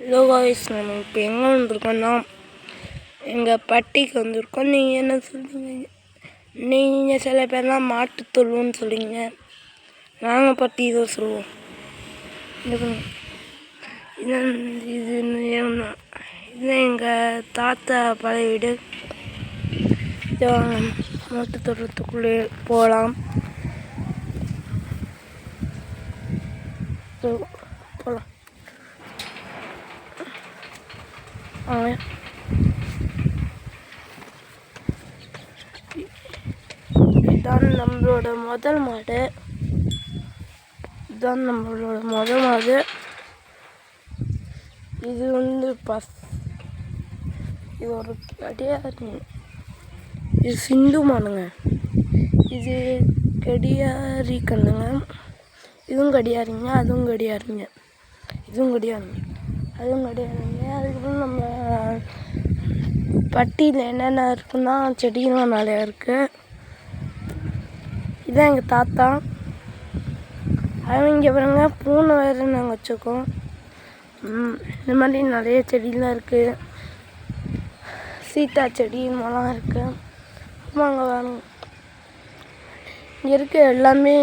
Hello guys, நம்ம இப்போ எங்கே வந்திருக்கோன்னா எங்கள் பட்டிக்கு வந்திருக்கோம். நீங்கள் என்ன சொல்லுவீங்க? நீங்கள் சில பேர்லாம் மாட்டுத்தொழுன்னு சொல்லுவீங்க, நாங்கள் பட்டி இதை சொல்லுவோம். இது எங்கள் தாத்தா பழைய வீடு. இதை மாட்டுத்தொழுத்துக்குள்ளே போகலாம். போகலாம். இதான் நம்மளோட முதல் மாடு. இது இது ஒரு கடியாரி. இது சிந்து மானுங்க. இது கடியாரி கண்ணுங்க. இதுவும் கடியாரிங்க, அதுவும் கடியாரிங்க, இதுவும் கடியாரிங்க, அதுவும் கடியாரிங்க. அதுக்கப்புறம் நம்ம பட்டியில் என்னென்ன இருக்குன்னா செடியெலாம் நிறையா இருக்குது. இதுதான் எங்கள் தாத்தா. அவங்க பாருங்க, பூனை வேறு நாங்கள் வச்சுருக்கோம். இந்த மாதிரி நிறைய செடியெலாம் இருக்குது. சீத்தா செடி இதெல்லாம் இருக்குது. அப்புறம் அங்கே வேணும் இங்கே இருக்க எல்லாமே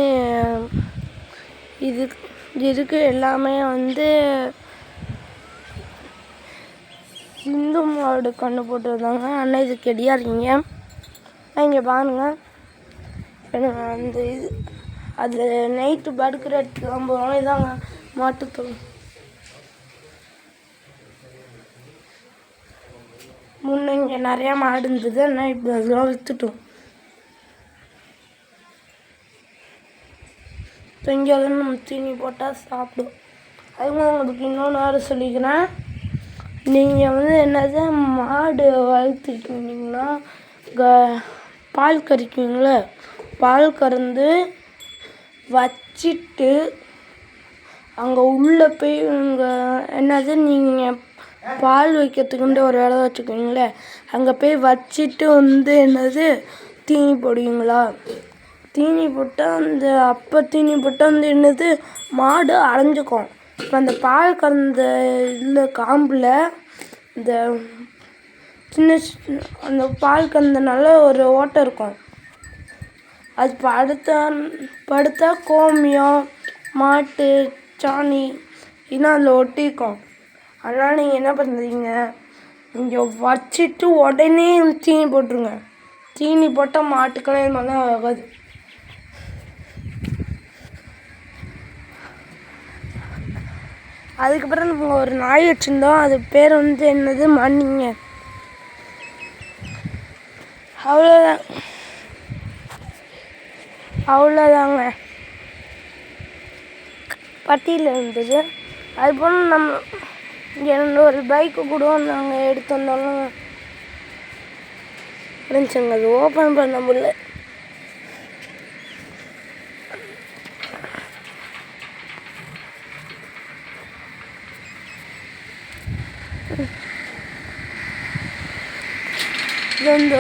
எல்லாமே சிந்து மாடு கண்ணு போட்டு வந்தாங்க. ஆனால் இது கெடியாரிங்க. இங்கே பாருங்க, அந்த அது நைட்டு படுக்கிற இடத்துக்கு போகிறோம். இதாங்க மாட்டுத்தொழு. முன்ன இங்கே நிறையா மாடு இருந்தது, ஆனால் இப்போ அதெல்லாம் விற்றுட்டோம். இப்போ இங்கே நம்ம தீனி போட்டால் சாப்பிடும். அதுவும் உங்களுக்கு இன்னொன்று வேறு சொல்லிக்கிறேன். நீங்கள் என்னது மாடு வளர்த்துக்கிட்டீங்கன்னா பால் கறக்குவீங்கள, பால் கறந்து வச்சிட்டு அங்கே உள்ளே போய் என்னது நீங்கள் பால் வைக்கிறதுக்குன்ட்டு ஒரு இடம் வச்சுக்குவீங்களே, அங்கே போய் வச்சுட்டு என்னது தீனி போடுவீங்களா? தீனி போட்டால் தீனி போட்டால் என்னது மாடு அரைஞ்சிக்கும். இப்போ அந்த பால் கறந்த இதில் காம்பில் இந்த சின்ன அந்த பால் கறந்தனால ஒரு ஓட்டை இருக்கும். அது படுத்தா கோமியம், மாட்டு சாணி இன்னும் அதில் ஒட்டிக்கும். அதனால் நீங்கள் என்ன பண்ணுறீங்க, இங்கே வச்சுட்டு உடனே தீனி போட்டுருங்க. தீனி போட்டால் மாட்டுக்கெல்லாம் இது மாதிரிலாம் ஆகாது. அதுக்கப்புறம் நம்ம ஒரு நாய் வச்சுருந்தோம். அது பேர் என்னது மணிங்க. அவ்வளோதாங்க பட்டியில் இருந்தது. அதுபோல் நம்ம இங்கே ஒரு பைக்கு கூட நாங்கள் எடுத்து வந்தாலும் இருந்துச்சுங்க. அது ஓப்பன் பண்ண முடியல.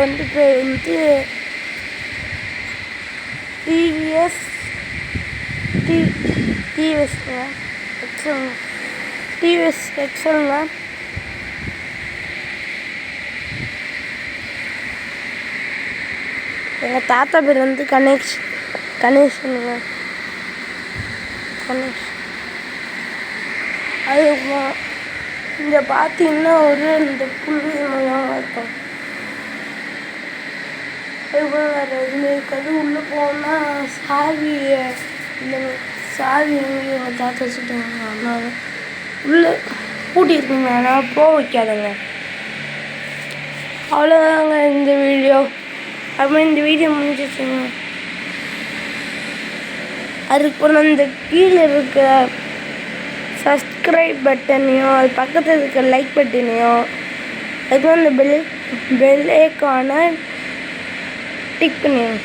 இது பேர் டிவிஎஸ் எக்ஸலுங்க. எங்கள் தாத்தா பேர் கணேஷனுங்க. அது இங்கே பார்த்தீங்கன்னா இந்த புள்ளி மயம் இருக்கும். அதுபோல் வேறு எதுவுமே இருக்காது. உள்ளே போனால் சாவி எங்கள் தாத்தா வச்சுட்டாங்க. அதனால உள்ளே பூட்டியிருக்குங்க, அதனால் போக வைக்காதுங்க. அவ்வளோதாங்க இந்த வீடியோ. அதுமாதிரி இந்த வீடியோ முடிஞ்சிச்சுங்க. அதுக்கப்புறம் இந்த கீழே இருக்க சப்ஸ்கிரைப் பட்டனையும் அது பக்கத்தில் இருக்க லைக் பட்டனையும் அதுக்கப்புறம் இந்த பெல் ஐக்கானை டிக் பண்ணிடுங்க.